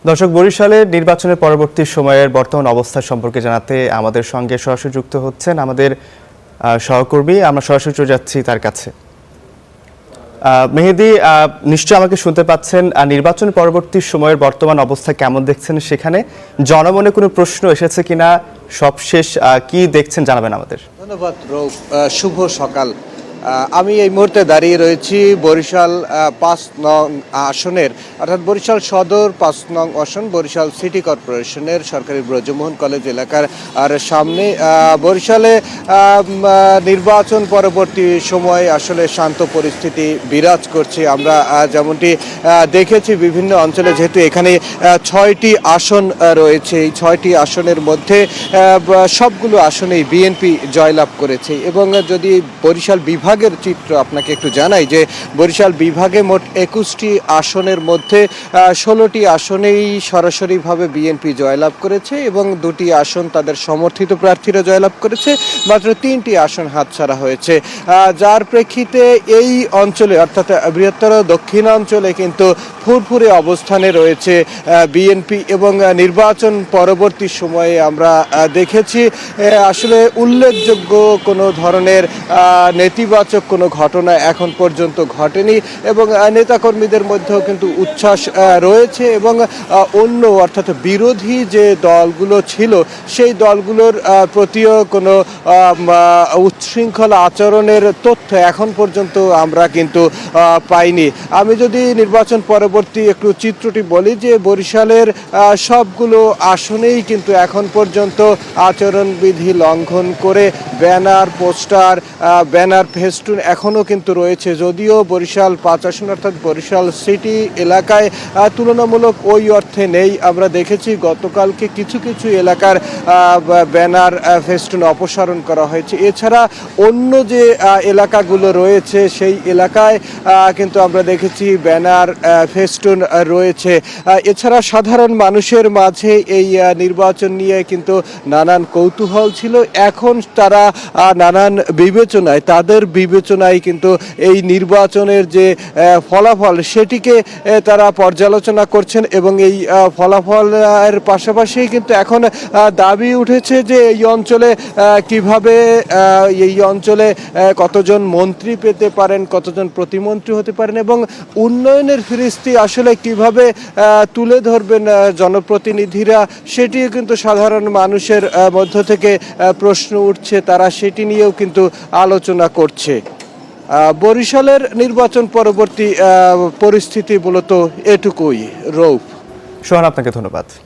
দর্শক, বরিশালে নির্বাচনের পরবর্তী সময়ের বর্তমান অবস্থা সম্পর্কে জানাতে আমাদের সঙ্গে সরাসরি যুক্ত হচ্ছেন আমাদের সহকর্মী। আমরা সরাসরি চলে যাচ্ছি তার কাছে। মেহেদী, নিশ্চয় আমাকে শুনতে পাচ্ছেন। নির্বাচন পরবর্তী সময়ের বর্তমান অবস্থা কেমন দেখছেন? সেখানে জনমনে কোনো প্রশ্ন এসেছে কিনা, সবশেষ কি দেখছেন জানাবেন আমাদের। ধন্যবাদ রৌফ। শুভ সকাল। আমি এই মুহূর্তে দাঁড়িয়ে রয়েছি বরিশাল ৫ নং আসনের, অর্থাৎ বরিশাল সদর ৫ নং আসন বরিশাল সিটি কর্পোরেশনের সরকারি ব্রজমোহন কলেজ এলাকার আর সামনে। বরিশালে নির্বাচন পরবর্তী সময় আসলে শান্ত পরিস্থিতি বিরাজ করছে। আমরা যেমনটি দেখেছি বিভিন্ন অঞ্চলে, যেহেতু এখানে ৬টি আসন রয়েছে, এই ৬টি আসনের মধ্যে সবগুলো আসনেই বিএনপি জয়লাভ করেছে। এবং যদি বরিশাল বিভাগের চিত্র আপনাকে একটু জানাই, যে বরিশাল বিভাগে মোট ২১টি আসনের মধ্যে ১৬টি আসনেই সরাসরিভাবে বিএনপি জয়লাভ করেছে এবং ২টি আসন তাদের সমর্থিত প্রার্থীরা জয়লাভ করেছে। মাত্র ৩টি আসন হাতছাড়া হয়েছে, যার প্রেক্ষিতে এই অঞ্চলে অর্থাৎ বৃহত্তর দক্ষিণাঞ্চলে কিন্তু ফুরফুরে অবস্থানে রয়েছে বিএনপি। এবং নির্বাচন পরবর্তী সময়ে আমরা দেখেছি আসলে উল্লেখযোগ্য কোনো ধরনের নেতিবাচক কোনো ঘটনা এখন পর্যন্ত ঘটেনি এবং নেতাকর্মীদের মধ্যেও কিন্তু উচ্ছ্বাস রয়েছে। এবং অন্য অর্থাৎ বিরোধী যে দলগুলো ছিল সেই দলগুলোর প্রতিও কোনো উচ্ছৃঙ্খল আচরণের তথ্য এখন পর্যন্ত আমরা কিন্তু পাইনি। আমি যদি নির্বাচন পরবর্তী একটু চিত্রটি বলি, যে বরিশালের সবগুলো আসনেই কিন্তু এখন পর্যন্ত আচরণবিধি লঙ্ঘন করে ব্যানার, পোস্টার, ব্যানার, ফেস্টুন এখনও কিন্তু রয়েছে। যদিও বরিশাল ৫ আসন অর্থাৎ বরিশাল সিটি এলাকায় তুলনামূলক ওই অর্থে নেই। আমরা দেখেছি গতকালকে কিছু কিছু এলাকার ব্যানার, ফেস্টুন অপসারণ করা হয়েছে। এছাড়া অন্য যে এলাকাগুলো রয়েছে সেই এলাকায় কিন্তু আমরা দেখেছি ব্যানার, ফেস্টুন রয়েছে। এছাড়া সাধারণ মানুষের মাঝে এই নির্বাচন নিয়ে কিন্তু নানান কৌতূহল ছিল। এখন তারা নানান বিবেচনায়, তাদের বিবেচনায় কিন্তু এই নির্বাচনের যে ফলাফল সেটিকে তারা পর্যালোচনা করছেন এবং এই ফলাফলের পাশাপাশি কিন্তু এখন দাবি উঠেছে যে এই অঞ্চলে কিভাবে, এই অঞ্চলে কতজন মন্ত্রী পেতে পারেন, কতজন প্রতিমন্ত্রী হতে পারেন এবং উন্নয়নের ফিরিস্তি আসলে কিভাবে তুলে ধরবেন জনপ্রতিনিধিরা, সেটিও কিন্তু সাধারণ মানুষের মধ্য থেকে প্রশ্ন উঠছে। তারা সেটি নিয়েও কিন্তু আলোচনা করছে। বরিশালের নির্বাচন পরবর্তী পরিস্থিতি মূলত এটুকুই। রৌফ, সোহান, আপনাকে ধন্যবাদ।